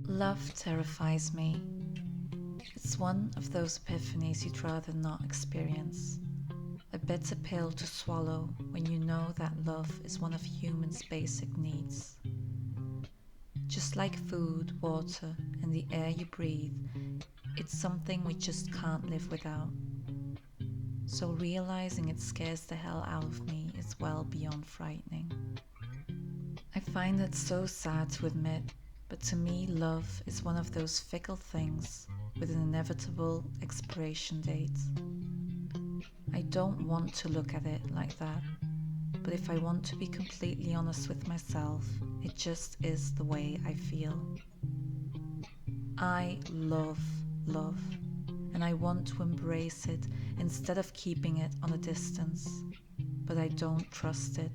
Love terrifies me. It's one of those epiphanies you'd rather not experience. A bitter pill to swallow when you know that love is one of humans' basic needs. Just like food, water, and the air you breathe, it's something we just can't live without. So realizing it scares the hell out of me is well beyond frightening. I find it so sad to admit, but to me, love is one of those fickle things with an inevitable expiration date. I don't want to look at it like that, but if I want to be completely honest with myself, it just is the way I feel. I love love, and I want to embrace it instead of keeping it on a distance, but I don't trust it.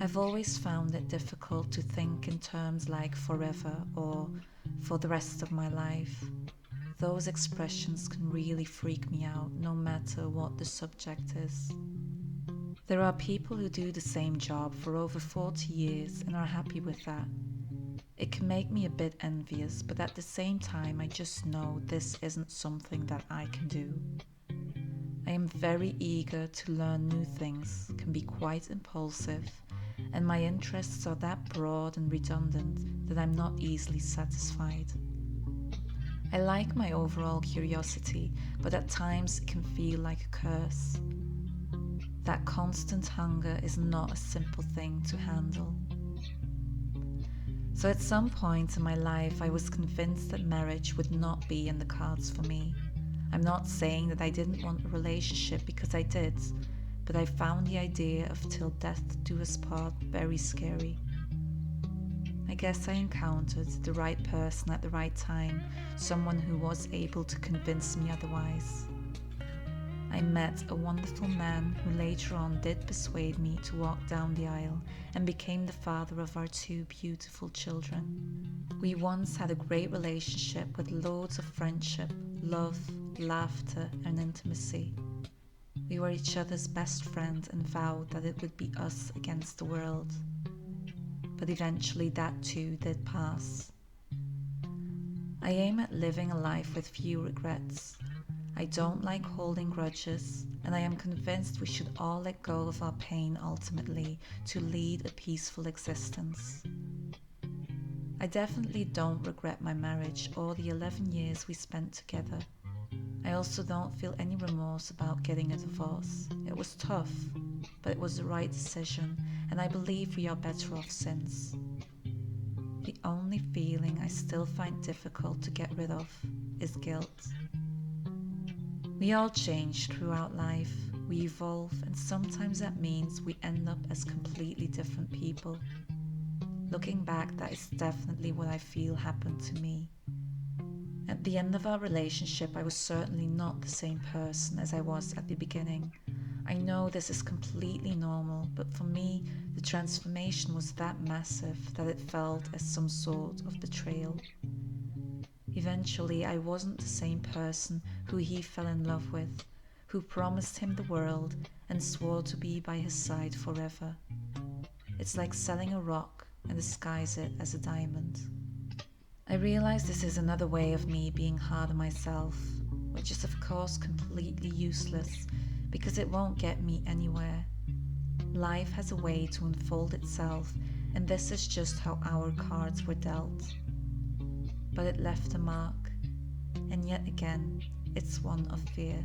I've always found it difficult to think in terms like forever or for the rest of my life. Those expressions can really freak me out no matter what the subject is. There are people who do the same job for over 40 years and are happy with that. It can make me a bit envious, but at the same time, I just know this isn't something that I can do. I am very eager to learn new things, can be quite impulsive, and my interests are that broad and redundant that I'm not easily satisfied. I like my overall curiosity, but at times it can feel like a curse. That constant hunger is not a simple thing to handle. So at some point in my life, I was convinced that marriage would not be in the cards for me. I'm not saying that I didn't want a relationship, because I did, but I found the idea of till death do us part very scary. I guess I encountered the right person at the right time, someone who was able to convince me otherwise. I met a wonderful man who later on did persuade me to walk down the aisle and became the father of our two beautiful children. We once had a great relationship with loads of friendship, love, laughter, and intimacy. We were each other's best friend and vowed that it would be us against the world. But eventually that too did pass. I aim at living a life with few regrets. I don't like holding grudges, and I am convinced we should all let go of our pain ultimately to lead a peaceful existence. I definitely don't regret my marriage or the 11 years we spent together. I also don't feel any remorse about getting a divorce. It was tough, but it was the right decision, and I believe we are better off since. The only feeling I still find difficult to get rid of is guilt. We all change throughout life, we evolve, and sometimes that means we end up as completely different people. Looking back, that is definitely what I feel happened to me. At the end of our relationship, I was certainly not the same person as I was at the beginning. I know this is completely normal, but for me, the transformation was that massive that it felt as some sort of betrayal. Eventually, I wasn't the same person who he fell in love with, who promised him the world and swore to be by his side forever. It's like selling a rock and disguise it as a diamond. I realize this is another way of me being hard on myself, which is of course completely useless because it won't get me anywhere. Life has a way to unfold itself, and this is just how our cards were dealt. But it left a mark, and yet again, it's one of fear.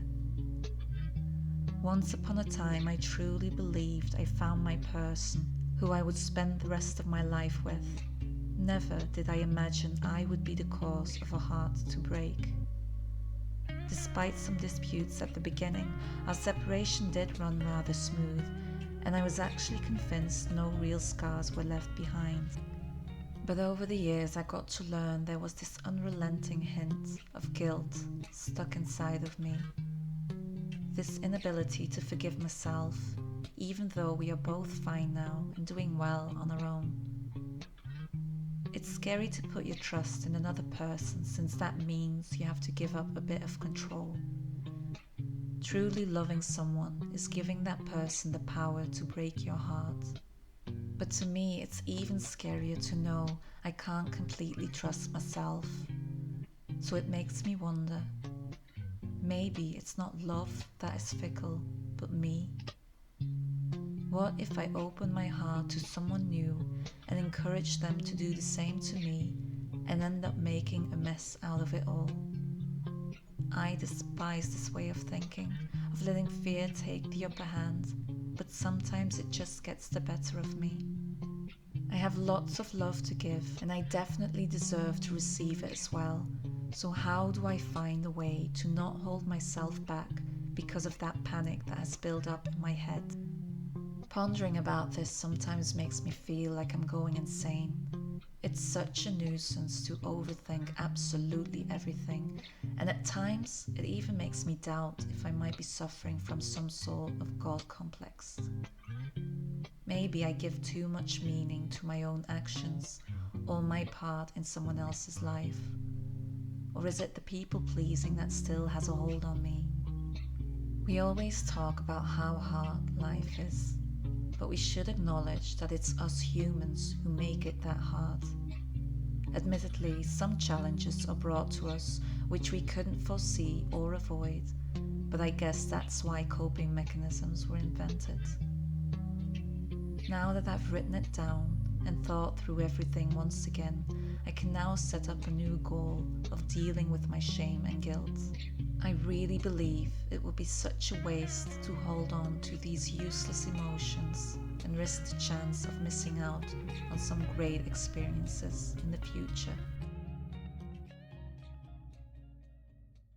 Once upon a time, I truly believed I found my person, who I would spend the rest of my life with. Never did I imagine I would be the cause of a heart to break. Despite some disputes at the beginning, our separation did run rather smooth, and I was actually convinced no real scars were left behind. But over the years I got to learn there was this unrelenting hint of guilt stuck inside of me. This inability to forgive myself, even though we are both fine now and doing well on our own. It's scary to put your trust in another person, since that means you have to give up a bit of control. Truly loving someone is giving that person the power to break your heart. But to me, it's even scarier to know I can't completely trust myself. So it makes me wonder, maybe it's not love that is fickle, but me. What if I open my heart to someone new and encourage them to do the same to me and end up making a mess out of it all? I despise this way of thinking, of letting fear take the upper hand, but sometimes it just gets the better of me. I have lots of love to give, and I definitely deserve to receive it as well. So how do I find a way to not hold myself back because of that panic that has built up in my head? Pondering about this sometimes makes me feel like I'm going insane. It's such a nuisance to overthink absolutely everything, and at times it even makes me doubt if I might be suffering from some sort of God complex. Maybe I give too much meaning to my own actions or my part in someone else's life. Or is it the people pleasing that still has a hold on me? We always talk about how hard life is, but we should acknowledge that it's us humans who make it that hard. Admittedly, some challenges are brought to us which we couldn't foresee or avoid, but I guess that's why coping mechanisms were invented. Now that I've written it down and thought through everything once again, I can now set up a new goal of dealing with my shame and guilt. I really believe it would be such a waste to hold on to these useless emotions and risk the chance of missing out on some great experiences in the future.